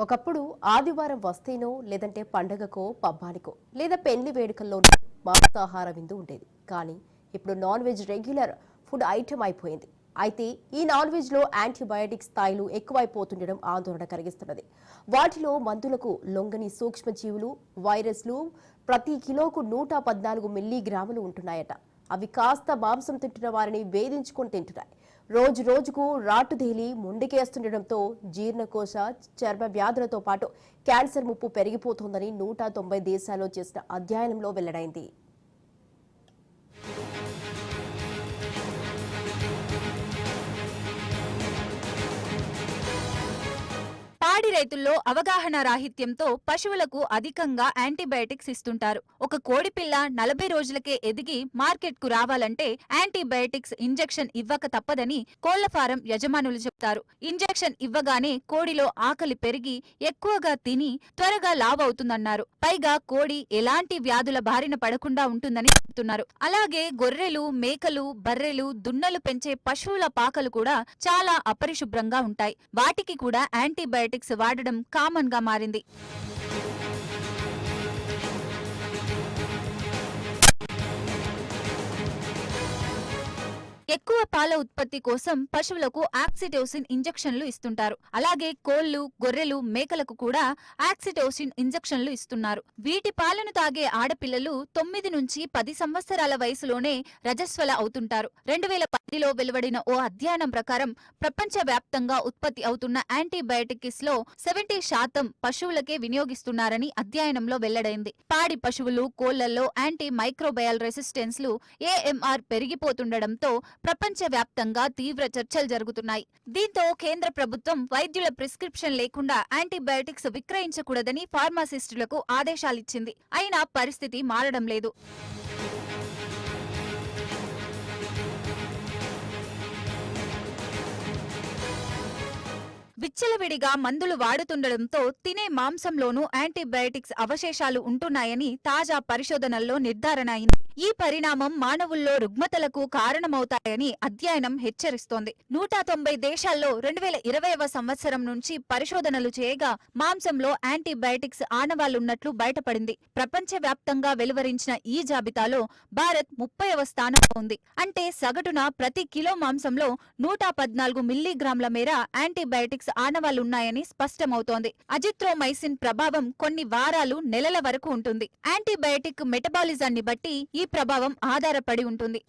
ఒకప్పుడు ఆదివారం వస్తేనో లేదంటే పండగకో పబ్బానికో లేదా పెళ్లి వేడుకల్లోనో మాంసాహార విందు ఉండేది. కానీ ఇప్పుడు non veg regular food item అయిపోయింది. అయితే ఈ నాన్ వెజ్ లో యాంటీబయాటిక్ స్థాయిలు ఎక్కువైపోతుండడం ఆందోళన కలిగిస్తున్నది. వాటిలో మందులకు లొంగని సూక్ష్మజీవులు, వైరస్లు ప్రతి కిలోకు 114 మిల్లీగ్రాములు ఉంటున్నాయట. అవి కాస్త మాంసం తింటున్న వారిని వేధించుకొని తింటున్నాయి. రోజు రోజుకు రాటుదేలి ముందుకేస్తుండటంతో జీర్ణకోశ, చర్మ వ్యాధులతో పాటు క్యాన్సర్ ముప్పు పెరిగిపోతోందని 190 దేశాల్లో చేసిన అధ్యయనంలో వెల్లడైంది. పాడి రైతుల్లో అవగాహన రాహిత్యంతో పశువులకు అధికంగా యాంటీబయాటిక్స్ ఇస్తుంటారు. ఒక కోడిపిల్ల 40 రోజులకే ఎదిగి మార్కెట్కు రావాలంటే యాంటీబయాటిక్స్ ఇంజెక్షన్ ఇవ్వక తప్పదని కోళ్ల ఫారం యజమానులు చెప్తారు. ఇంజెక్షన్ ఇవ్వగానే కోడిలో ఆకలి పెరిగి ఎక్కువగా తిని త్వరగా లావవుతుందన్నారు. పైగా కోడి ఎలాంటి వ్యాధుల బారిన పడకుండా ఉంటుందని చెప్తున్నారు. అలాగే గొర్రెలు, మేకలు, బర్రెలు, దున్నలు పెంచే పశువుల పాకలు కూడా చాలా అపరిశుభ్రంగా ఉంటాయి. వాటికి కూడా యాంటీబయాటిక్స్ వాడడం కామన్ గా మారింది. ఎక్కువ పాల ఉత్పత్తి కోసం పశువులకు ఆక్సిటోసిన్ ఇంజెక్షన్లు ఇస్తుంటారు. అలాగే కోళ్లు, గొర్రెలు, మేకలకు కూడా ఆక్సిటోసిన్ ఇంజెక్షన్లు ఇస్తున్నారు. వీటి పాలను తాగే ఆడపిల్లలు 9 నుంచి 10 సంవత్సరాల వయసులోనే రజస్వల అవుతుంటారు. 2010లో వెలువడిన ఓ అధ్యయనం ప్రకారం ప్రపంచవ్యాప్తంగా ఉత్పత్తి అవుతున్న యాంటీబయాటిక్స్ లో 70% పశువులకే వినియోగిస్తున్నారని అధ్యయనంలో వెల్లడైంది. పాడి పశువులు, కోళ్లలో యాంటీ మైక్రోబయల్ రెసిస్టెన్స్లు AMR పెరిగిపోతుండటంతో ప్రపంచవ్యాప్తంగా తీవ్ర చర్చలు జరుగుతున్నాయి. దీంతో కేంద్ర ప్రభుత్వం వైద్యుల ప్రిస్క్రిప్షన్ లేకుండా యాంటీబయాటిక్స్ విక్రయించకూడదని ఫార్మాసిస్టులకు ఆదేశాలిచ్చింది. అయినా పరిస్థితి మారడం లేదు. విచ్చలవిడిగా మందులు వాడుతుండటంతో తినే మాంసంలోనూ యాంటీబయాటిక్స్ అవశేషాలు ఉంటున్నాయని తాజా పరిశోధనల్లో నిర్ధారణ అయింది. ఈ పరిణామం మానవుల్లో రుగ్మతలకు కారణమవుతాయని అధ్యయనం హెచ్చరిస్తోంది. 190 దేశాల్లో 2020వ సంవత్సరం నుంచి పరిశోధనలు చేయగా మాంసంలో యాంటీబయాటిక్స్ ఆనవాళ్లున్నట్లు బయటపడింది. ప్రపంచవ్యాప్తంగా వెలువరించిన ఈ జాబితాలో భారత్ 30వ స్థానంలో ఉంది. అంటే సగటున ప్రతి కిలో మాంసంలో 114 మిల్లీగ్రాముల మేర యాంటీబయాటిక్స్ ఆనవాళ్లున్నాయని స్పష్టమవుతోంది. అజిత్రోమైసిన్ ప్రభావం కొన్ని వారాలు, నెలల వరకు ఉంటుంది. యాంటీబయాటిక్ మెటబాలిజాన్ని బట్టి ఈ ప్రభావం ఆధారపడి ఉంటుంది.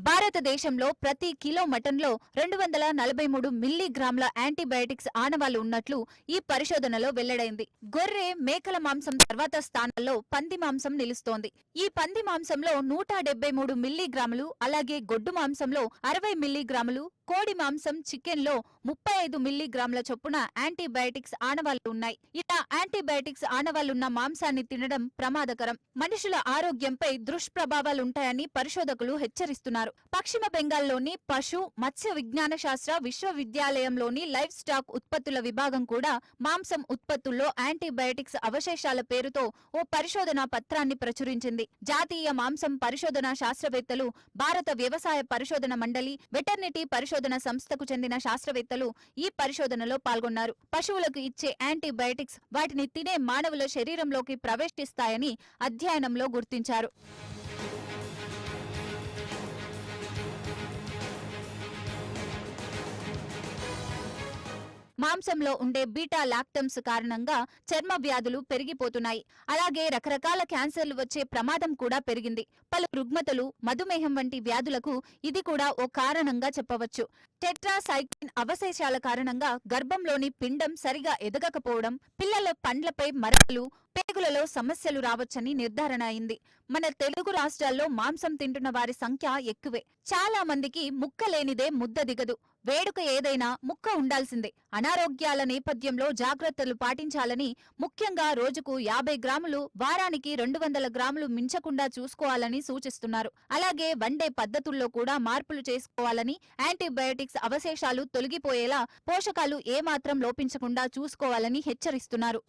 భారతదేశంలో ప్రతి కిలో మటన్లో 243 మిల్లీగ్రాముల యాంటీబయాటిక్స్ ఆనవాళ్లు ఉన్నట్లు ఈ పరిశోధనలో వెల్లడైంది. గొర్రె, మేకల మాంసం తర్వాత స్థానాల్లో పంది మాంసం నిలుస్తోంది. ఈ పంది మాంసంలో 173 మిల్లీగ్రాములు, అలాగే గొడ్డు మాంసంలో 60 మిల్లీగ్రాములు, కోడి మాంసం, చికెన్లో 35 మిల్లీగ్రాముల చొప్పున యాంటీబయాటిక్స్ ఆనవాళ్లు ఉన్నాయి. ఇలా యాంటీబయాటిక్స్ ఆనవాళ్లున్న మాంసాన్ని తినడం ప్రమాదకరం. మనుషుల ఆరోగ్యంపై దుష్ప్రభావాలుంటాయని పరిశోధకులు హెచ్చరిస్తున్నారు. పశ్చిమ బెంగాల్లోని పశు, మత్స్య విజ్ఞాన శాస్త్ర విశ్వవిద్యాలయంలోని లైవ్ స్టాక్ ఉత్పత్తుల విభాగం కూడా మాంసం ఉత్పత్తుల్లో యాంటీబయాటిక్స్ అవశేషాల పేరుతో ఓ పరిశోధనా పత్రాన్ని ప్రచురించింది. జాతీయ మాంసం పరిశోధనా శాస్త్రవేత్తలు, భారత వ్యవసాయ పరిశోధన మండలి, వెటర్నిటీ పరిశోధన సంస్థకు చెందిన శాస్త్రవేత్తలు ఈ పరిశోధనలో పాల్గొన్నారు. పశువులకు ఇచ్చే యాంటీబయాటిక్స్ వాటిని తినే మానవుల శరీరంలోకి ప్రవేశిస్తాయని అధ్యయనంలో గుర్తించారు. మాంసంలో ఉండే బీటా లాక్టమ్స్ కారణంగా చర్మ వ్యాధులు పెరిగిపోతున్నాయి. అలాగే రకరకాల క్యాన్సర్లు వచ్చే ప్రమాదం కూడా పెరిగింది. పలు రుగ్మతలు, మధుమేహం వంటి వ్యాధులకు ఇది కూడా ఓ కారణంగా చెప్పవచ్చు. టెట్రాసైక్లిన్ అవశేషాల కారణంగా గర్భంలోని పిండం సరిగా ఎదగకపోవడం, పిల్లల పండ్లపై మరకలు, పేగులలో సమస్యలు రావచ్చని నిర్ధారణ అయింది. మన తెలుగు రాష్ట్రాల్లో మాంసం తింటున్న వారి సంఖ్య ఎక్కువే. చాలా మందికి ముక్క లేనిదే ముద్ద దిగదు. వేడుక ఏదైనా ముక్క ఉండాల్సిందే. అనారోగ్యాల నేపథ్యంలో జాగ్రత్తలు పాటించాలని, ముఖ్యంగా రోజుకు 50 గ్రాములు, వారానికి 200 గ్రాములు మించకుండా చూసుకోవాలని సూచిస్తున్నారు. అలాగే వండే పద్ధతుల్లో కూడా మార్పులు చేసుకోవాలని, యాంటీబయాటిక్స్ అవశేషాలు తొలగిపోయేలా పోషకాలు ఏమాత్రం లోపించకుండా చూసుకోవాలని హెచ్చరిస్తున్నారు.